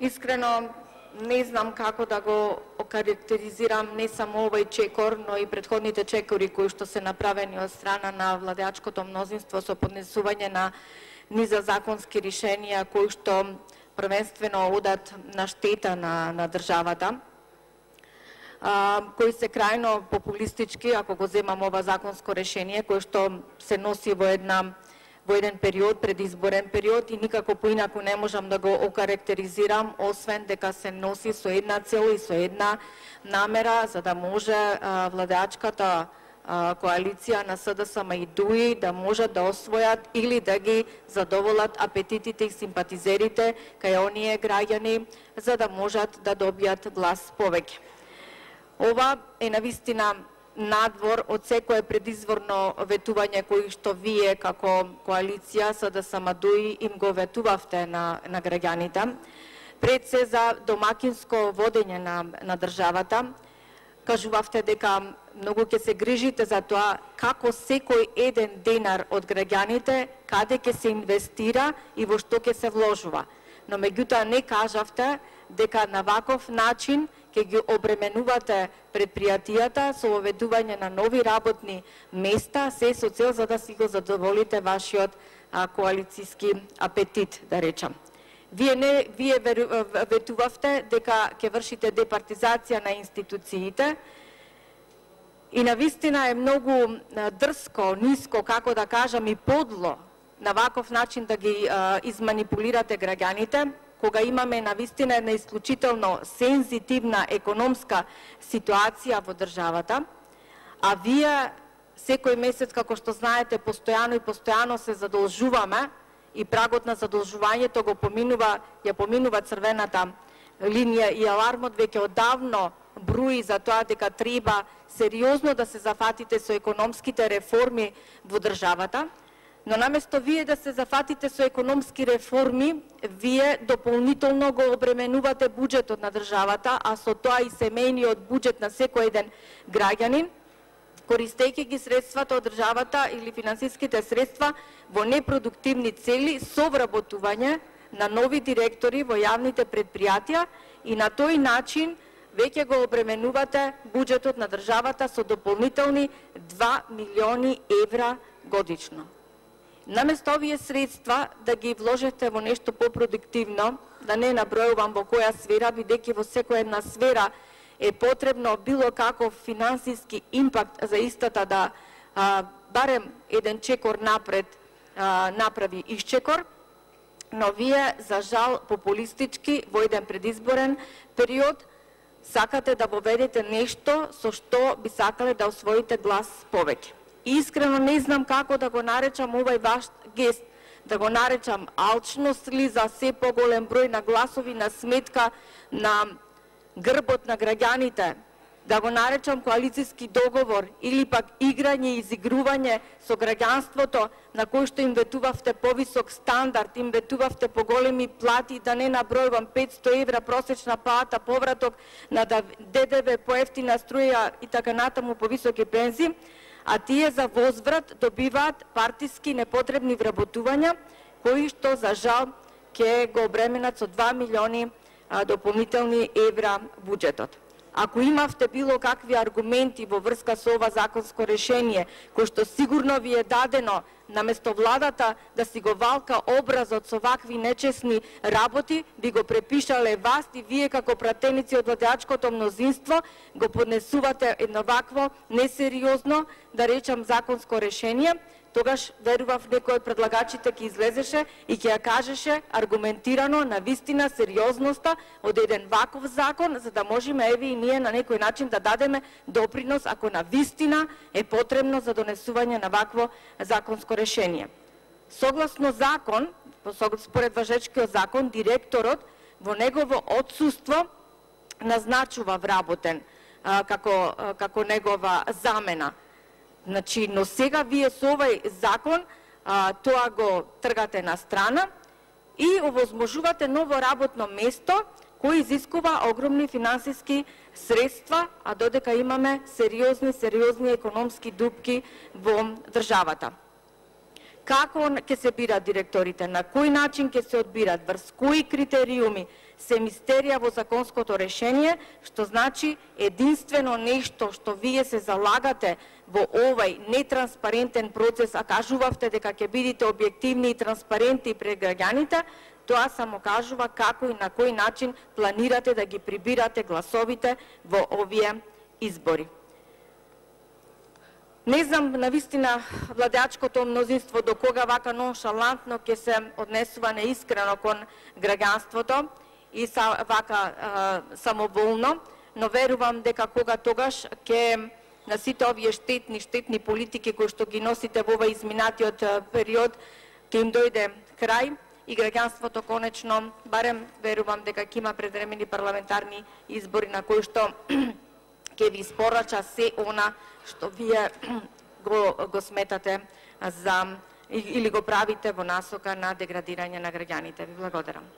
Искрено не знам како да го окарактеризирам не само овој чекор, но и претходните чекори кои што се направени од страна на владеачкото мнозинство со поднесување на низа законски решенија кои што првенствено одат на штета на државата, кои се крајно популистички, ако го земам ова законско решение, кое што се носи во еден период, предизборен период, и никако поинаку не можам да го окарактеризирам, освен дека се носи со една цел и со една намера, за да може владеачката коалиција на СДСМ и ДУИ да можат да освојат или да ги задоволат апетитите и симпатизерите кај оние граѓани, за да можат да добијат глас повеќе. Ова е навистина надвор од секое предизборно ветување кои што вие како коалиција СДСМ ДУИ им го ветувавте на граѓаните. Пред се за домакинско водење на државата, кажувавте дека многу ќе се грижите за тоа како секој еден денар од граѓаните, каде ќе се инвестира и во што ќе се вложува. Но меѓутоа не кажавте дека на ваков начин ќе ги обременувате предпријатијата со воведување на нови работни места, се со цел за да си го задоволите вашиот коалициски апетит, да речам. Вие ветувавте дека ќе вршите департизација на институциите и навистина е многу дрско, ниско, како да кажам, и подло на ваков начин да ги изманипулирате граѓаните, кога имаме навистина една исклучително сензитивна економска ситуација во државата, а вие секој месец, како што знаете, постојано се задолжуваме и прагот на задолжувањето ја поминува црвената линија и алармот веќе одавно бруи за тоа дека треба сериозно да се зафатите со економските реформи во државата. Но наместо вие да се зафатите со економски реформи, вие дополнително го обременувате буџетот на државата, а со тоа и семејниот буџет на секој еден граѓанин, користејќи ги средствата од државата или финансиските средства во непродуктивни цели со вработување на нови директори во јавните предпријатија, и на тој начин веќе го обременувате буџетот на државата со дополнителни 2 милиони евра годишно. Наместо овие средства да ги вложите во нешто попродуктивно, да не набројувам во која сфера, бидејќи во секоја една сфера е потребно било каков финансиски импакт за истата да барем еден чекор напред направи исчекор, но вие, за жал, популистички во еден предизборен период сакате да воведете нешто со што би сакале да освоите глас повеќе. И искрено не знам како да го наречам овој ваш гест, да го наречам алчност ли за се поголем број на гласови на сметка на грбот на граѓаните, да го наречам коалициски договор или пак играње и изигрување со граѓанството, на кој што им ветувавте повисок стандард, им ветувавте поголеми плати, да не набројувам 500 евра просечна плата, повраток на ДДВ, поевтина струја и така натаму, повисоки пензии, а тие за возврат добиваат партиски непотребни вработувања, кои што за жал ќе го обременат со 2 милиони дополнителни евра буџетот. Ако имавте било какви аргументи во врска со ова законско решение, кој што сигурно ви е дадено наместо владата да си го валка образот со вакви нечесни работи, би го препишале вас и вие како пратеници од владеачкото мнозинство го поднесувате едно вакво несериозно, да речам, законско решение, тогаш верував некој од предлагачите ќе излезеше и ќе ја кажеше аргументирано, навистина, сериозноста од еден ваков закон, за да можеме еве и ние на некој начин да дадеме допринос, ако навистина е потребно за донесување на вакво законско решение. Согласно закон, според важечкиот закон, директорот во негово отсуство назначува вработен како негова замена. Значи, но сега вие со овој закон тоа го тргате на страна и овозможувате ново работно место кој изискува огромни финансиски средства, а додека имаме сериозни економски дупки во државата. Како ќе се бират директорите, на кој начин ќе се одбират, врз кои критериуми, се мистерија во законското решение, што значи единствено нешто што вие се залагате во овај нетранспарентен процес, а кажувавте дека ќе бидете објективни и транспарентни пред граѓаните, тоа само кажува како и на кој начин планирате да ги прибирате гласовите во овие избори. Не знам, навистина, владеачкото мнозинство до кога вака ноншалантно ќе се однесува неискрено кон граѓанството и вака самоволно, но верувам дека кога тогаш ќе на сите овие штетни политики кои што ги носите во овој изминатиот период, ќе им дојде крај и граѓанството конечно, барем верувам дека ќе има предвремени парламентарни избори на кои што ќе ви испорача се она што вие го сметате за или го правите во насока на деградирање на граѓаните. Ви благодарам.